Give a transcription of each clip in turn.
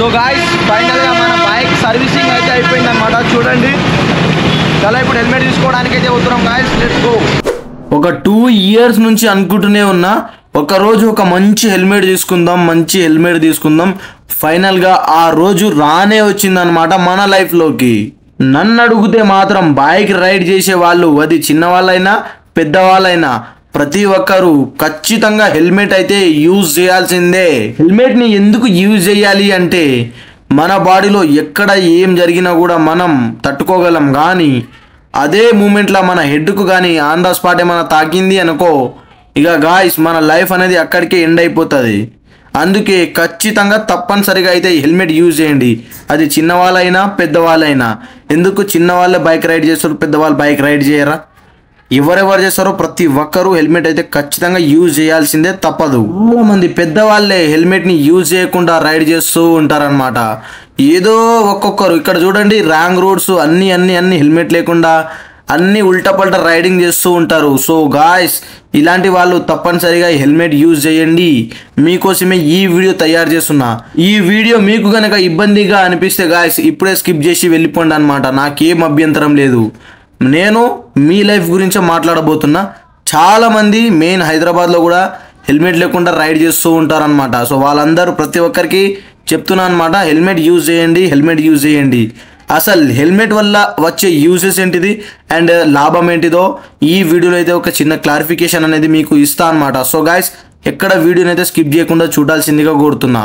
So guys ఫైనల్గా మన bike servicing అయితే అయిపోయిందన్నమాట. చూడండి చాలా ఇప్పుడు హెల్మెట్ తీసుకోవడానికి అయితే వస్తున్నాం గాయ్స్. Let's go. ఒక 2 years నుంచి అనుకుంటూనే ఉన్నా ఒకరోజు ఒక మంచి హెల్మెట్ తీసుకుందాం. ఫైనల్గా ఆ రోజు రానే వచ్చిందనమాట మన లైఫ్లోకి. నన్ను అడిగితే మాత్రం బైక్ రైడ్ చేసే వాళ్ళు, అది చిన్నవాళ్ళైనా పెద్దవాళ్ళైనా, ప్రతి ఒక్కరు ఖచ్చితంగా హెల్మెట్ అయితే యూజ్ చేయాల్సిందే. హెల్మెట్ని ఎందుకు యూజ్ చేయాలి అంటే మన బాడీలో ఎక్కడ ఏం జరిగినా కూడా మనం తట్టుకోగలం. కానీ అదే మూమెంట్లో మన హెడ్కు కానీ ఆన్ ద స్పాట్ ఏమైనా తాకింది అనుకో, ఇక గాయ్స్ మన లైఫ్ అనేది అక్కడికే ఎండ్ అయిపోతుంది. అందుకే ఖచ్చితంగా తప్పనిసరిగా అయితే హెల్మెట్ యూజ్ చేయండి. అది చిన్నవాళ్ళైనా పెద్దవాళ్ళైనా. ఎందుకు చిన్నవాళ్ళే బైక్ రైడ్ చేస్తారు, పెద్దవాళ్ళు బైక్ రైడ్ చేయరా? ఎవరెవరు చేస్తారో ప్రతి ఒక్కరూ హెల్మెట్ అయితే ఖచ్చితంగా యూజ్ చేయాల్సిందే, తప్పదు. చాలా మంది పెద్దవాళ్ళే హెల్మెట్ని యూజ్ చేయకుండా రైడ్ చేస్తూ ఉంటారనమాట. ఏదో ఒక్కొక్కరు ఇక్కడ చూడండి, రాంగ్ రోడ్స్ అన్ని హెల్మెట్ లేకుండా అన్ని ఉల్టా పల్టా రైడింగ్ చేస్తూ ఉంటారు. సో గాయ్స్ ఇలాంటి వాళ్ళు తప్పనిసరిగా హెల్మెట్ యూజ్ చేయండి. మీకోసమే ఈ వీడియో తయారు చేస్తున్నా. ఈ వీడియో మీకు గనక ఇబ్బందిగా అనిపిస్తే గాయ్స్ ఇప్పుడే స్కిప్ చేసి వెళ్ళిపోండి అనమాట. నాకేం అభ్యంతరం లేదు. నేను మీ లైఫ్ గురించే మాట్లాడబోతున్నా. చాలామంది మెయిన్ హైదరాబాద్లో కూడా హెల్మెట్ లేకుండా రైడ్ చేస్తూ ఉంటారనమాట. సో వాళ్ళందరూ ప్రతి ఒక్కరికి చెప్తున్నా అనమాట, హెల్మెట్ యూజ్ చేయండి. అసలు హెల్మెట్ వల్ల వచ్చే యూజెస్ ఏంటిది అండ్ లాభం ఏంటిదో ఈ వీడియోలో అయితే ఒక చిన్న క్లారిఫికేషన్ అనేది మీకు ఇస్తా అనమాట. సో గాయ్స్ ఎక్కడ వీడియోని అయితే స్కిప్ చేయకుండా చూడాల్సిందిగా కోరుతున్నా.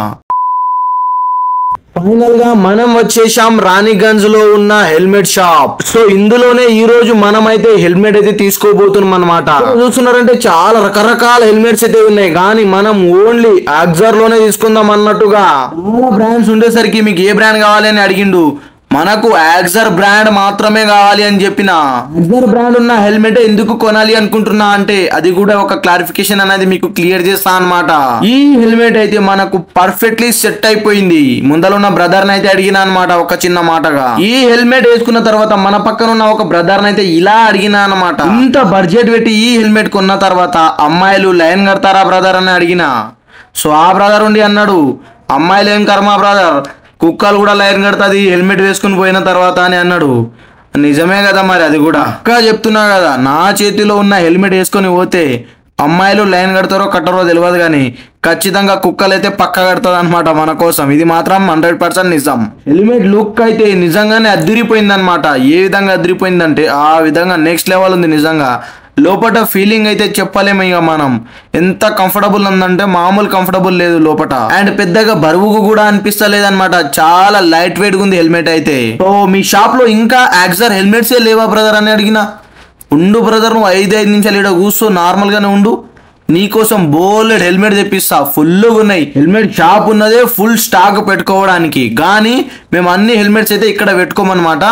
ఫైనల్ గా మనం వచ్చేసాం రాణిగంజ్ లో ఉన్న హెల్మెట్ షాప్. సో ఇందులోనే ఈ రోజు మనం అయితే హెల్మెట్ అయితే తీసుకోబోతున్నాం అనమాట. చూస్తున్నారంటే చాలా రకరకాల హెల్మెట్స్ అయితే ఉన్నాయి, కానీ మనం ఓన్లీ యాక్సర్ లోనే తీసుకుందాం అన్నట్టుగా. చాలా బ్రాండ్స్ ఉండేసరికి మీకు ఏ బ్రాండ్ కావాలి అని అడిగిండు. మనకు యాక్సర్ బ్రాండ్ మాత్రమే కావాలి అని చెప్పిన. యాక్సర్ బ్రాండ్ ఉన్న హెల్మెట్ ఎందుకు కొనాలి అనుకుంటున్నా అంటే అది కూడా ఒక క్లారిఫికేషన్ అనేది మీకు క్లియర్ చేస్తా అనమాట. ఈ హెల్మెట్ అయితే మనకు పర్ఫెక్ట్లీ సెట్ అయిపోయింది. ముందర ఉన్న బ్రదర్ అయితే అడిగినా అనమాట ఒక చిన్న మాటగా. ఈ హెల్మెట్ వేసుకున్న తర్వాత మన పక్కన ఉన్న ఒక బ్రదర్ అయితే ఇలా అడిగినా అనమాట, ఇంత బడ్జెట్ పెట్టి ఈ హెల్మెట్ కొన్న తర్వాత అమ్మాయిలు లైన్ కడతారా బ్రదర్ అని అడిగిన. సో ఆ బ్రదర్ ఉండి అన్నాడు, అమ్మాయిలు ఏం కర్మా బ్రదర్, కుక్కలు కూడా లైన్ కడుతుంది హెల్మెట్ వేసుకుని పోయిన తర్వాత అని అన్నాడు. నిజమే కదా మరి, అది కూడా ఇంకా చెప్తున్నా కదా. నా చేతిలో ఉన్న హెల్మెట్ వేసుకొని పోతే అమ్మాయిలు లైన్ కడతారో కట్టరో తెలియదు, కానీ ఖచ్చితంగా కుక్కలు అయితే పక్క కడుతుంది అనమాట మన కోసం. ఇది మాత్రం 100% నిజం. హెల్మెట్ లుక్ అయితే నిజంగానే అదిరిపోయింది అనమాట. ఏ విధంగా అదిరిపోయిందంటే ఆ విధంగా నెక్స్ట్ లెవెల్ ఉంది నిజంగా. లోపల ఫీలింగ్ అయితే చెప్పలేము ఇక మనం. ఎంత కంఫర్టబుల్ ఉందంటే మామూలు కంఫర్టబుల్ లేదు లోపల. అండ్ పెద్దగా బరువుకు కూడా అనిపిస్తలేదు అనమాట. చాలా లైట్ వెయిట్ ఉంది హెల్మెట్ అయితే. సో మీ షాప్ లో ఇంకా యాక్సర్ హెల్మెట్సే లేవా బ్రదర్ అని అడిగిన. ఉండు బ్రదర్, నువ్వు 5 నిమిషాలు ఇక్కడ కూర్చో, నార్మల్ గానే ఉండు, నీకోసం బోలెడ్ హెల్మెట్ తెప్పిస్తా. ఫుల్గా ఉన్నాయి. హెల్మెట్ షాప్ ఉన్నదే ఫుల్ స్టాక్ పెట్టుకోవడానికి, కానీ మేము అన్ని హెల్మెట్స్ అయితే ఇక్కడ పెట్టుకోమన్నమాట.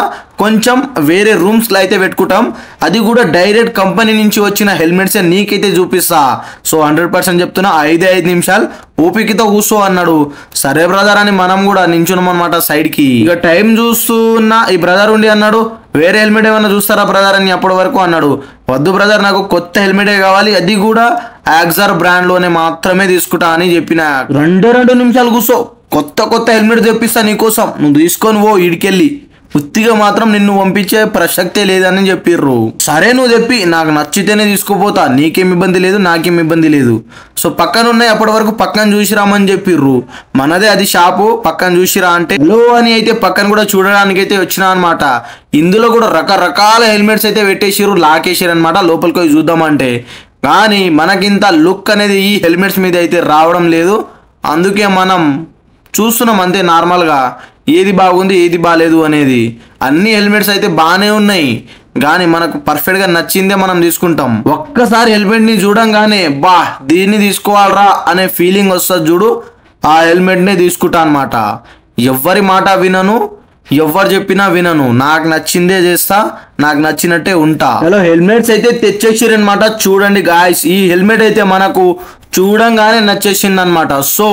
కొంచెం వేరే రూమ్స్లో అయితే పెట్టుకుంటాం. అది కూడా డైరెక్ట్ కంపెనీ నుంచి వచ్చిన హెల్మెట్సే నీకైతే చూపిస్తా. సో 100% చెప్తున్నా, 5 నిమిషాలు ఓపికతో కూర్చో అన్నాడు. సరే బ్రదర్ అని మనం కూడా నించున్నాం అనమాట సైడ్కి. ఇక టైం చూస్తున్న ఈ బ్రదర్ ఉండి అన్నాడు, వేరే హెల్మెట్ ఏమన్నా చూస్తారా బ్రదర్ అని అప్పటి వరకు అన్నాడు. వద్దు బ్రదర్, నాకు కొత్త హెల్మెటే కావాలి, అది కూడా యాక్సర్ బ్రాండ్ లోనే మాత్రమే తీసుకుంటా అని చెప్పిన. 2 నిమిషాలు కూర్చో, కొత్త హెల్మెట్ తెప్పిస్తా నీకోసం, నువ్వు తీసుకొని పో ఇడికెళ్ళి, ఉత్తిగా మాత్రం నిన్ను పంపించే ప్రసక్తే లేదని చెప్పిర్రు. సరే నువ్వు చెప్పి, నాకు నచ్చితేనే తీసుకుపోతా, నీకేం ఇబ్బంది లేదు, నాకేం ఇబ్బంది లేదు. సో పక్కన ఉన్నాయి, అప్పటి వరకు పక్కన చూసిరామని చెప్పిర్రు. మనదే అది షాపు, పక్కన చూసిరా అంటే హలో అని అయితే పక్కన కూడా చూడడానికి అయితే వచ్చినా అనమాట. ఇందులో కూడా రకరకాల హెల్మెట్స్ అయితే పెట్టేసిర్రు, లాకేసారు అనమాట లోపలికి పోయి చూద్దామంటే. కానీ మనకింత లుక్ అనేది ఈ హెల్మెట్స్ మీద అయితే రావడం లేదు. అందుకే మనం చూస్తున్నాం అంతే నార్మల్గా, ఏది బాగుంది ఏది బాగాలేదు అనేది. అన్ని హెల్మెట్స్ అయితే బాగానే ఉన్నాయి, కానీ మనకు పర్ఫెక్ట్గా నచ్చిందే మనం తీసుకుంటాం. ఒక్కసారి హెల్మెట్ని చూడంగానే బా దీన్ని తీసుకోవాలరా అనే ఫీలింగ్ వస్తుంది చూడు, ఆ హెల్మెట్నే తీసుకుంటా అనమాట. ఎవ్వరి మాట వినను, ఎవరు చెప్పినా వినను, నాకు నచ్చిందే చేస్తా, నాకు నచ్చినట్టే ఉంటా. హలో హెల్మెట్స్ అయితే తెచ్చేసిరు అనమాట. చూడండి గాయ్స్, ఈ హెల్మెట్ అయితే మనకు చూడంగానే నచ్చేసింది అనమాట. సో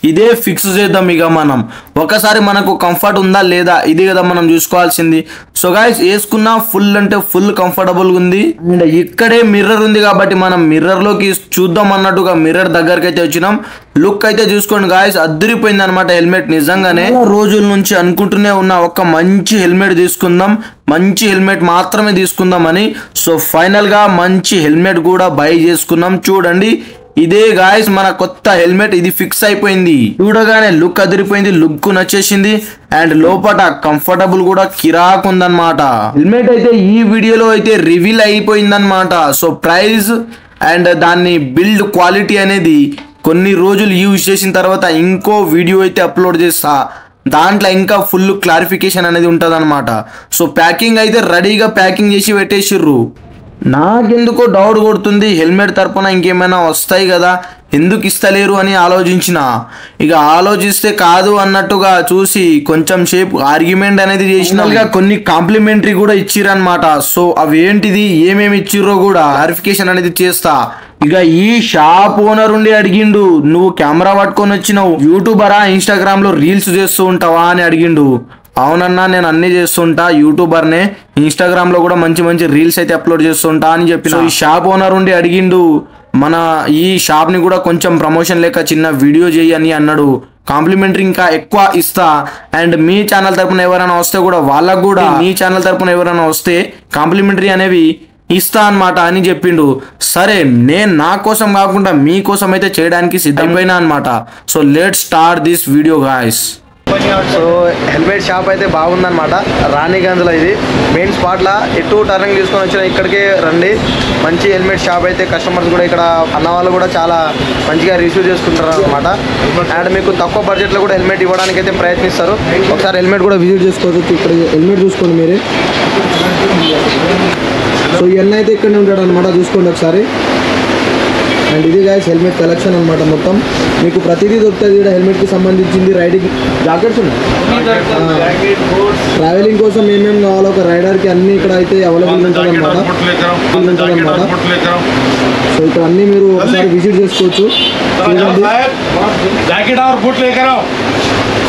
ఇదే ఫిక్స్ చేద్దాం. ఇక మనం ఒకసారి మనకు కంఫర్ట్ ఉందా లేదా ఇది కదా మనం చూసుకోవాల్సింది. సో గైస్ వేసుకున్న ఫుల్ అంటే ఫుల్ కంఫర్టబుల్ ఉంది. అండ్ ఇక్కడే మిర్రర్ ఉంది కాబట్టి మనం మిర్రర్ లోకి చూద్దాం అన్నట్టుగా మిర్రర్ దగ్గరికి అయితే వచ్చినాం. లుక్ అయితే చూసుకోండి గాయస్, అద్దరిపోయింది అనమాట హెల్మెట్. నిజంగానే రోజుల నుంచి అనుకుంటూనే ఉన్న ఒక మంచి హెల్మెట్ తీసుకుందాం, మంచి హెల్మెట్ మాత్రమే తీసుకుందాం అని. సో ఫైనల్ గా మంచి హెల్మెట్ కూడా బై చేసుకున్నాం. చూడండి ఇదే గాయస్ మన కొత్త హెల్మెట్, ఇది ఫిక్స్ అయిపోయింది. చూడగానే లుక్ అదిరిపోయింది, లుక్ నచ్చేసింది. అండ్ లోపల కంఫర్టబుల్ కూడా కిరాక్ ఉందన్నమాట. హెల్మెట్ అయితే ఈ వీడియోలో అయితే రివీల్ అయిపోయిందన్నమాట. సో ప్రైస్ అండ్ దాన్ని బిల్డ్ క్వాలిటీ అనేది కొన్ని రోజులు యూజ్ చేసిన తర్వాత ఇంకో వీడియో అయితే అప్లోడ్ చేస్తా. దాంట్లో ఇంకా ఫుల్ క్లారిఫికేషన్ అనేది ఉంటుంది అనమాట. సో ప్యాకింగ్ అయితే రెడీగా ప్యాకింగ్ చేసి పెట్టేసిర్రు. నాకెందుకో డౌట్ కొడుతుంది, హెల్మెట్ తరపున ఇంకేమైనా వస్తాయి కదా, ఎందుకు ఇస్తలేరు అని ఆలోచించిన. ఇక ఆలోచిస్తే కాదు అన్నట్టుగా చూసి కొంచెం సేపు ఆర్గ్యుమెంట్ అనేది చేసిన. కొన్ని కాంప్లిమెంటరీ కూడా ఇచ్చిరనమాట. సో అవి ఏంటిది ఏమేమి ఇచ్చిర్రో కూడా క్లారిఫికేషన్ అనేది చేస్తా. ఇక ఈ షాప్ ఓనర్ ఉండి అడిగిండు, నువ్వు కెమెరా పట్టుకొని వచ్చినావు, యూట్యూబరా ఇన్స్టాగ్రామ్ లో రీల్స్ చేస్తూ ఉంటావా అని అడిగిండు. అవునన్నా నేను అన్ని చేస్తుంటా, యూట్యూబర్నే, ఇన్స్టాగ్రామ్ లో కూడా మంచి మంచి రీల్స్ అయితే అప్లోడ్ చేస్తుంటా అని చెప్పిన. ఈ షాప్ ఓనర్ ఉండి అడిగిండు, మన ఈ షాప్ ని కూడా కొంచెం ప్రమోషన్ లేక చిన్న వీడియో చేయి అని అన్నాడు. కాంప్లిమెంటరీ ఇంకా ఎక్కువ ఇస్తా. అండ్ మీ ఛానల్ తరపున ఎవరైనా వస్తే కూడా వాళ్ళకు కూడా మీ ఛానల్ తరపున ఎవరైనా వస్తే కాంప్లిమెంటరీ అనేవి ఇస్తా అన్నమాట అని చెప్పిండు. సరే నేను నా కోసం కాకుండా మీకోసం అయితే చేయడానికి సిద్ధమైనా అనమాట. So let's start this video guys. So helmet shop అయితే బాగుందన్నమాట. రాణిగంజ్లో ఇది మెయిన్ స్పాట్లో ఎటు టర్నింగ్ తీసుకొని వచ్చిన ఇక్కడికే రండి. మంచి హెల్మెట్ షాప్ అయితే కస్టమర్స్ కూడా ఇక్కడ అన్న వాళ్ళు కూడా చాలా మంచిగా రిసీవ్ చేసుకుంటారు అనమాట. అండ్ మీకు తక్కువ బడ్జెట్లో కూడా హెల్మెట్ ఇవ్వడానికి అయితే ప్రయత్నిస్తారు. ఒకసారి హెల్మెట్ కూడా విజిట్ చేసుకోవచ్చు. ఇక్కడ హెల్మెట్ చూసుకోండి మీరే. సో ఇవన్నీ అయితే ఇక్కడనే ఉంటాడు అనమాట, చూసుకోండి ఒకసారి. అండ్ ఇది గాయస్ హెల్మెట్ కలెక్షన్ అనమాట. మొత్తం మీకు ప్రతిదీ దొరుకుతుంది ఇక్కడ హెల్మెట్కి సంబంధించింది. రైడింగ్ జాకెట్స్ ఉన్నాయి, ట్రావెలింగ్ కోసం ఏమేమి కావాలో ఒక రైడర్కి అన్నీ ఇక్కడ అయితే అవైలబుల్ ఉంటుంది అనమాట. సో ఇక్కడ అన్నీ మీరు ఒకసారి విజిట్ చేసుకోవచ్చు. చూడండి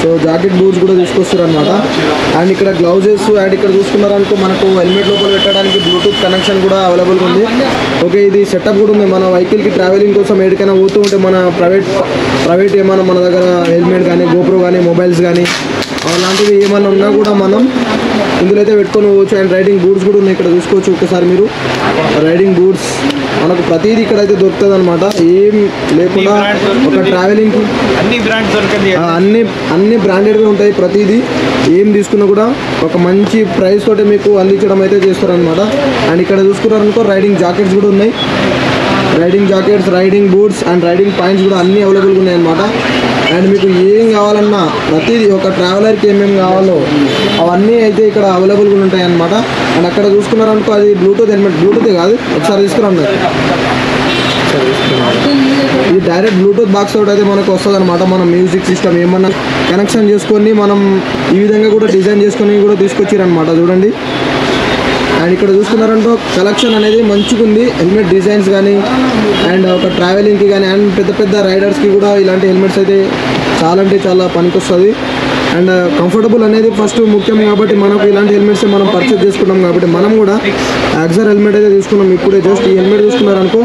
సో జాకెట్ బూట్స్ కూడా తీసుకొస్తారు అనమాట. అండ్ ఇక్కడ గ్లౌజెస్ అండ్ ఇక్కడ చూసుకున్నారనుకో మనకు హెల్మెట్ లోపల పెట్టడానికి బ్లూటూత్ కనెక్షన్ కూడా అవైలబుల్గా ఉంది. ఓకే ఇది సెటప్ కూడా ఉంది. మన వెహికల్కి ట్రావెలింగ్ కోసం ఎక్కడికైనా పోతూ ఉంటే మన ప్రైవేట్ ఏమైనా మన దగ్గర హెల్మెట్ కానీ గోప్రో కానీ మొబైల్స్ కానీ అలాంటివి ఏమైనా ఉన్నా కూడా మనం ఇందులో అయితే పెట్టుకొని పోవచ్చు. అండ్ రైడింగ్ బూట్స్ కూడా ఉన్నాయి, ఇక్కడ చూసుకోవచ్చు ఒకసారి మీరు. రైడింగ్ బూట్స్ మనకు ప్రతిదీ ఇక్కడ అయితే దొరుకుతుంది అనమాట. ఏం లేకుండా ఒక ట్రావెలింగ్కి అన్ని బ్రాండెడ్గా ఉంటాయి. ప్రతిదీ ఏం తీసుకున్నా కూడా ఒక మంచి ప్రైస్ తోటి మీకు అందించడం అయితే చేస్తారనమాట. అండ్ ఇక్కడ చూసుకున్నారనుకో రైడింగ్ జాకెట్స్ కూడా ఉన్నాయి. Riding jackets, riding boots and riding points కూడా అన్నీ అవైలబుల్గా ఉన్నాయి అనమాట. అండ్ మీకు ఏం కావాలన్నా ప్రతిదీ ఒక ట్రావెలర్కి ఏమేమి కావాలో అవన్నీ అయితే ఇక్కడ అవైలబుల్గా ఉంటాయి అనమాట. అండ్ అక్కడ చూసుకున్నారనుకో అది బ్లూటూత్ హెల్మెట్, బ్లూటూత్ కాదు ఒకసారి తీసుకురండి. ఇది డైరెక్ట్ బ్లూటూత్ బాక్స్ తోటి అయితే మనకు వస్తుంది అనమాట. మనం మ్యూజిక్ సిస్టమ్ ఏమన్నా కనెక్షన్ చేసుకొని మనం ఈ విధంగా కూడా డిజైన్ చేసుకొని కూడా తీసుకొచ్చారనమాట. చూడండి. అండ్ ఇక్కడ చూసుకున్నారంటే కలెక్షన్ అనేది మంచిగా ఉంది. హెల్మెట్ డిజైన్స్ కానీ అండ్ ఒక ట్రావెలింగ్కి కానీ అండ్ పెద్ద పెద్ద రైడర్స్కి కూడా ఇలాంటి హెల్మెట్స్ అయితే చాలా అంటే చాలా పనికొస్తుంది. అండ్ కంఫర్టబుల్ అనేది ఫస్ట్ ముఖ్యం కాబట్టి మనకు ఇలాంటి హెల్మెట్స్ మనం పర్చేస్ చేసుకున్నాం కాబట్టి మనం కూడా యాక్సర్ హెల్మెట్ అయితే తీసుకున్నాం. ఇప్పుడే జస్ట్ ఈ హెల్మెట్ చూసుకున్నారనుకో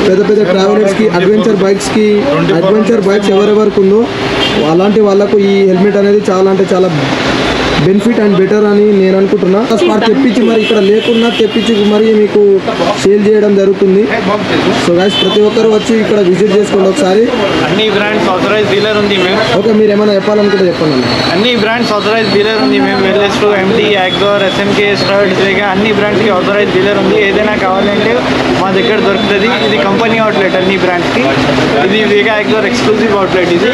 పెద్ద పెద్ద ట్రావెలర్స్కి అడ్వెంచర్ బైక్స్ ఎవరెవరికి ఉందో అలాంటి వాళ్ళకు ఈ హెల్మెట్ అనేది చాలా అంటే చాలా బెనిఫిట్ అండ్ బెటర్ అని నేను అనుకుంటున్నా. స్పాట్ తెప్పించి మరి ఇక్కడ లేకున్నా తెప్పించి మరి మీకు సేల్ చేయడం జరుగుతుంది. సో గైస్ ప్రతి ఒక్కరు వచ్చి ఇక్కడ విజిట్ చేసుకోండి ఒకసారి. అన్ని బ్రాండ్స్ ఆథరైజ్ డీలర్ ఉంది మేము. ఓకే మీరు ఏమైనా చెప్పాలనుకుంటే చెప్పండి. అన్ని బ్రాండ్స్ ఆథరైజ్ డీలర్ ఉంది మేము. వెల్నెస్ టు ఎండి, యాక్జోర్, ఎస్ఎంకే, స్టర్డ్, జేగా అన్ని బ్రాండ్స్కి ఆథరైజ్ డీలర్ ఉంది. ఏదైనా కావాలంటే మా దగ్గర దొరుకుతుంది. ఇది కంపెనీ అవుట్లెట్ అన్ని బ్రాండ్స్కి. ఇది వేగా యాక్జోర్ ఎక్స్క్లూజివ్ అవుట్లెట్. ఇది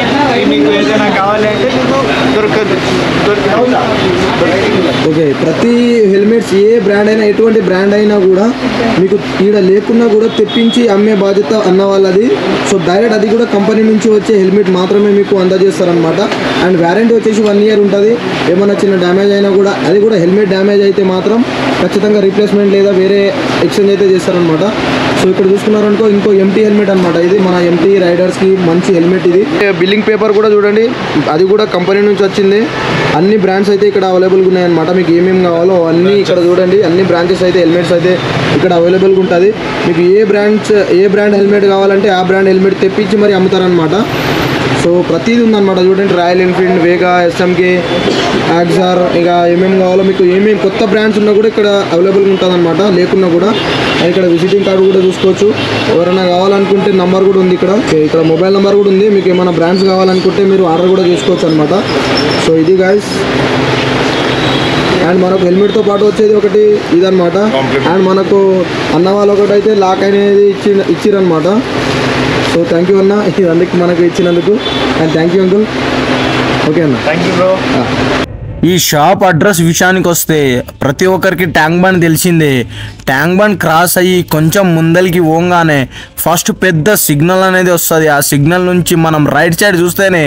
మీకు ఏదైనా కావాలంటే దొరుకుతుంది. ఓకే ప్రతి హెల్మెట్స్ ఏ బ్రాండ్ అయినా ఎటువంటి బ్రాండ్ అయినా కూడా మీకు ఈడ లేకున్నా కూడా తెప్పించి అమ్మే బాధ్యత అన్న వాళ్ళది. సో డైరెక్ట్ అది కూడా కంపెనీ నుంచి వచ్చే హెల్మెట్ మాత్రమే మీకు అందజేస్తారనమాట. అండ్ వ్యారంటీ వచ్చేసి 1 year ఉంటుంది. ఏమైనా చిన్న డ్యామేజ్ అయినా కూడా అది కూడా హెల్మెట్ డ్యామేజ్ అయితే మాత్రం ఖచ్చితంగా రీప్లేస్మెంట్ లేదా వేరే ఎక్స్చేంజ్ అయితే చేస్తారనమాట. సో సో ఇక్కడ చూసుకున్నారనుకో ఇంకో ఎంటీ హెల్మెట్ అనమాట. ఇది మన ఎంటీ రైడర్స్కి మంచి హెల్మెట్. ఇది బిల్లింగ్ పేపర్ కూడా చూడండి, అది కూడా కంపెనీ నుంచి వచ్చింది. అన్ని బ్రాండ్స్ అయితే ఇక్కడ అవైలబుల్గా ఉన్నాయన్నమాట. మీకు ఏమేమి కావాలో అన్నీ ఇక్కడ చూడండి. అన్ని బ్రాంచెస్ అయితే హెల్మెట్స్ అయితే ఇక్కడ అవైలబుల్గా ఉంటుంది. మీకు ఏ బ్రాండ్ హెల్మెట్ కావాలంటే ఆ బ్రాండ్ హెల్మెట్ తెప్పించి మరి అమ్ముతారనమాట. సో ప్రతిదీ ఉందన్నమాట. చూడండి, రాయల్ ఎన్ఫీల్డ్, వేగా, ఎస్ఎంకే, యాక్సార్, ఇక ఏమేమి కావాలో మీకు ఏమేమి కొత్త బ్రాండ్స్ ఉన్నా కూడా ఇక్కడ అవైలబుల్గా ఉంటుందన్నమాట. లేకున్నా కూడా ఇక్కడ విజిటింగ్ కార్డు కూడా చూసుకోవచ్చు. ఎవరైనా కావాలనుకుంటే నంబర్ కూడా ఉంది ఇక్కడ మొబైల్ నెంబర్ కూడా ఉంది. మీకు ఏమైనా బ్రాండ్స్ కావాలనుకుంటే మీరు ఆర్డర్ కూడా చేసుకోవచ్చు అనమాట. సో ఇది గాయస్. అండ్ మనకు హెల్మెట్తో పాటు వచ్చేది ఒకటి ఇదనమాట. అండ్ మనకు అన్న వాళ్ళు ఒకటి అయితే లాక్ అనేది ఇచ్చిరనమాట. సో థ్యాంక్ యూ అన్న ఇదందుకు మనకు ఇచ్చినందుకు. And thank you uncle. Okay అన్న, థ్యాంక్ యూ బ్రో. ఈ షాప్ అడ్రస్ విషయానికి వస్తే ప్రతి ఒక్కరికి ట్యాంక్ బండ్ తెలిసిందే. ట్యాంక్ బండ్ క్రాస్ అయ్యి కొంచెం ముందరికి పోగానే ఫస్ట్ పెద్ద సిగ్నల్ అనేది వస్తుంది. ఆ సిగ్నల్ నుంచి మనం రైట్ సైడ్ చూస్తేనే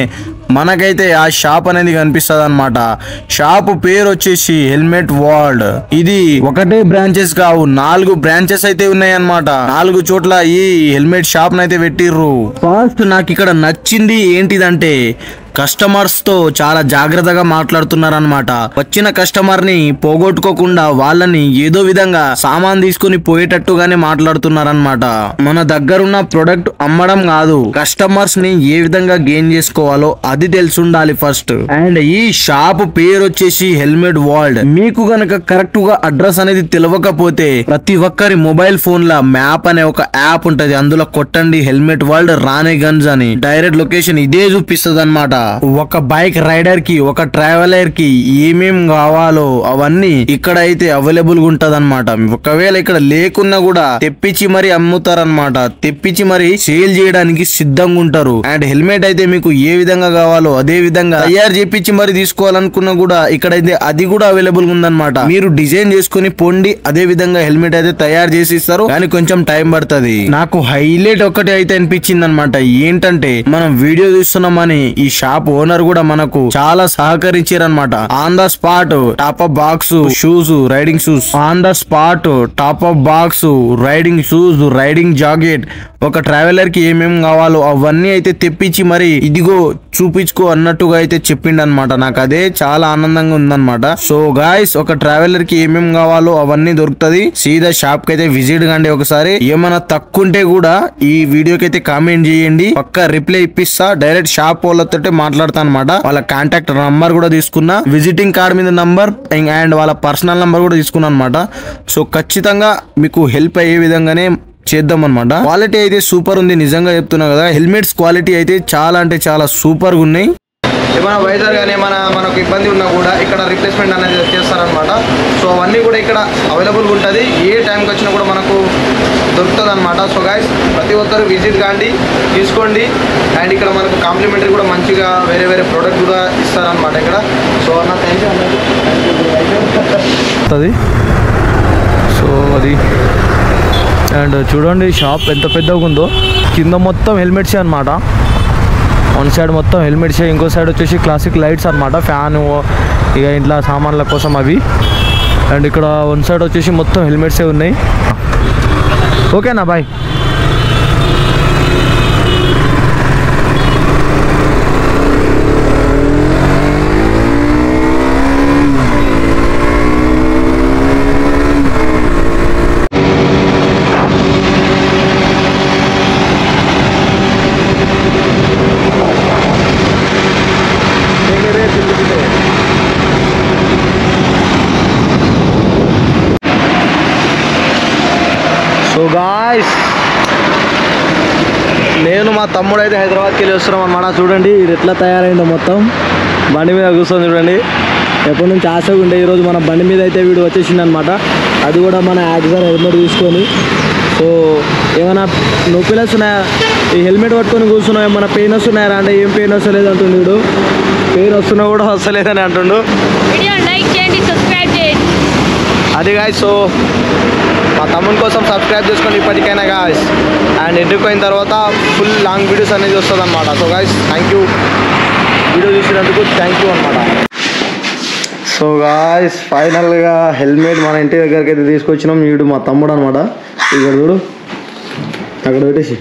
మనకైతే ఆ షాప్ అనేది కనిపిస్తుంది అనమాట. షాప్ పేరు వచ్చేసి హెల్మెట్ వరల్డ్. ఇది ఒకటే బ్రాంచెస్ కావు, 4 బ్రాంచెస్ అయితే ఉన్నాయి అనమాట. 4 చోట్ల ఈ హెల్మెట్ షాప్ అయితే పెట్టిర్రు. ఫస్ట్ నాకు ఇక్కడ నచ్చింది ఏంటిదంటే కస్టమర్స్ తో చాలా జాగ్రత్తగా మాట్లాడుతున్నారనమాట. వచ్చిన కస్టమర్ ని పోగొట్టుకోకుండా వాళ్ళని ఏదో విధంగా సామాన్ తీసుకుని పోయేటట్టుగానే మాట్లాడుతున్నారనమాట. మన దగ్గరున్న ప్రొడక్ట్ అమ్మడం కాదు, కస్టమర్స్ ని ఏ విధంగా గెయిన్ చేసుకోవాలో అది తెలుసుండాలి ఫస్ట్. అండ్ ఈ షాప్ పేరు వచ్చేసి హెల్మెట్ వరల్డ్. మీకు గనక కరెక్ట్ గా అడ్రస్ అనేది తెలియకపోతే ప్రతి ఒక్కరి మొబైల్ ఫోన్ లా మ్యాప్ అనే ఒక యాప్ ఉంటది, అందులో కొట్టండి హెల్మెట్ వరల్డ్ రానే గన్స్ అని. డైరెక్ట్ లొకేషన్ ఇదే చూపిస్తుంది అనమాట. ఒక బైక్ రైడర్ కి, ఒక ట్రావెలర్ కి ఏమేం కావాలో అవన్నీ ఇక్కడ అయితే అవైలబుల్ గా ఉంటది అనమాట. ఒకవేళ ఇక్కడ లేకున్నా కూడా తెప్పించి మరి అమ్ముతారనమాట. తెప్పించి మరి సేల్ చేయడానికి సిద్ధంగా ఉంటారు. అండ్ హెల్మెట్ అయితే మీకు ఏ విధంగా కావాలో అదే విధంగా తయారు చేపించి మరి తీసుకోవాలనుకున్నా కూడా ఇక్కడైతే అది కూడా అవైలబుల్ గా ఉందన్నమాట. మీరు డిజైన్ చేసుకుని పొండి అదే విధంగా హెల్మెట్ అయితే తయారు చేసి ఇస్తారు, కానీ కొంచెం టైం పడుతుంది. నాకు హైలైట్ ఒకటి అయితే అనిపించింది అనమాట. ఏంటంటే మనం వీడియో చూస్తున్నామని ఈ షాప్ ఓనర్ కూడా మనకు చాలా సహకరించారనమాట. On the spot top up box, shoes, riding shoes, on the spot top up box, riding shoes, riding jacket, ఒక ట్రావెలర్ కి ఏమేం కావాలో అవన్నీ అయితే తెప్పించి మరి ఇదిగో చూపించుకో అన్నట్టుగా అయితే చెప్పిండు అనమాట. నాకు అదే చాలా ఆనందంగా ఉందన్నమాట. సో గాయస్, ఒక ట్రావెలర్ కి ఏమేం కావాలో అవన్నీ దొరుకుతుంది. సీదా షాప్ కి అయితే విజిట్ కండి ఒకసారి. ఏమైనా తక్కువ ఉంటే కూడా ఈ వీడియోకి అయితే కామెంట్ చేయండి, పక్కా రిప్లై ఇప్పిస్తా. డైరెక్ట్ షాప్ వాళ్ళతో మాట్లాడతా అనమాట. వాళ్ళ కాంటాక్ట్ నంబర్ కూడా తీసుకున్నా, విజిటింగ్ కార్డ్ మీద నంబర్ అండ్ వాళ్ళ పర్సనల్ నంబర్ కూడా తీసుకున్నా అనమాట. సో ఖచ్చితంగా మీకు హెల్ప్ అయ్యే విధంగానే చేద్దాం అనమాట. క్వాలిటీ అయితే సూపర్ ఉంది, నిజంగా చెప్తున్నా కదా. హెల్మెట్స్ క్వాలిటీ అయితే చాలా అంటే చాలా సూపర్ గా ఉన్నాయి. ఏమైనా వైజర్ కానీ మనకు ఇబ్బంది ఉన్నా కూడా ఇక్కడ రిప్లేస్మెంట్ అనేది చేస్తారనమాట. సో అవన్నీ కూడా ఇక్కడ అవైలబుల్గా ఉంటుంది. ఏ టైంకి వచ్చినా కూడా మనకు దొరుకుతుంది అనమాట. సో గైస్, ప్రతి ఒక్కరు విజిట్ కాండి, తీసుకోండి. అండ్ ఇక్కడ మనకు కాంప్లిమెంటరీ కూడా మంచిగా వేరే వేరే ప్రోడక్ట్ కూడా ఇస్తారనమాట ఇక్కడ. సో అన్న థ్యాంక్ యూ అన్నది. సో అది అండ్ చూడండి షాప్ ఎంత పెద్దగా ఉందో. కింద మొత్తం హెల్మెట్సే అనమాట. వన్ సైడ్ మొత్తం హెల్మెట్సే, ఇంకో సైడ్ వచ్చేసి క్లాసిక్ లైట్స్ అనమాట, ఫ్యాను, ఇక ఇంట్లో సామాన్ల కోసం అవి. అండ్ ఇక్కడ వన్ సైడ్ వచ్చేసి మొత్తం హెల్మెట్సే ఉన్నాయి. ఓకేనా బాయ్. సో గాయ్స్, నేను మా తమ్ముడు అయితే హైదరాబాద్కి వెళ్ళి వస్తున్నాం అనమాట. చూడండి ఇది ఎట్లా తయారైందో, మొత్తం బండి మీద కూర్చొని చూడండి. ఎప్పటి నుంచి ఆశగా ఉండే ఈరోజు మన బండి మీద అయితే వీడు వచ్చేసింది అనమాట. అది కూడా మన యాక్సర్ హెల్మెట్ తీసుకొని. సో ఏమైనా నొప్పిలు వస్తున్నాయా, ఈ హెల్మెట్ పట్టుకొని కూర్చున్నావు, ఏమైనా పెయిన్ వస్తున్నాయా అంటే ఏం పెయిన్ వస్తలేదు అంటుండు వీడు. పెయిన్ వస్తున్నా కూడా వస్తలేదని అంటుండు. అది గాయ్స్, సో మా తమ్ముని కోసం సబ్స్క్రైబ్ చేసుకోండి ఇప్పటికైనా గాయ్స్. అండ్ ఎండిపోయిన తర్వాత ఫుల్ లాంగ్ వీడియోస్ అనేది వస్తుంది అనమాట. So guys, thank you video చూసినందుకు, థ్యాంక్ యూ అనమాట. సో గాయ్స్, ఫైనల్గా హెల్మెట్ మన ఇంటి దగ్గరికి అయితే తీసుకొచ్చినాం. వీడు మా తమ్ముడు అనమాట. ఇక్కడ చూడు అక్కడ పెట్టేసి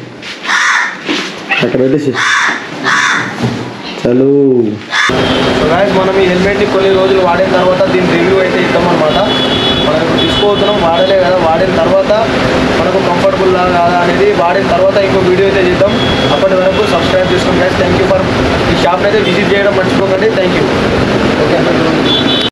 చలో. గాయస్ మనం ఈ హెల్మెట్ని కొన్ని రోజులు వాడిన తర్వాత దీని రివ్యూ అయితే ఇద్దామన్నమాట. మనం ఇప్పుడు తీసుకోబోతున్నాం, వాడలే కదా, వాడిన తర్వాత మనకు కంఫర్టబుల్ కాదా అనేది వాడిన తర్వాత ఇంకో వీడియో అయితే చేద్దాం. అప్పటి వరకు సబ్స్క్రైబ్ చేసుకోండి గైస్. థ్యాంక్ యూ ఫర్ ఈ షాప్ని అయితే విజిట్ చేయడం మర్చిపోకండి. Thank you.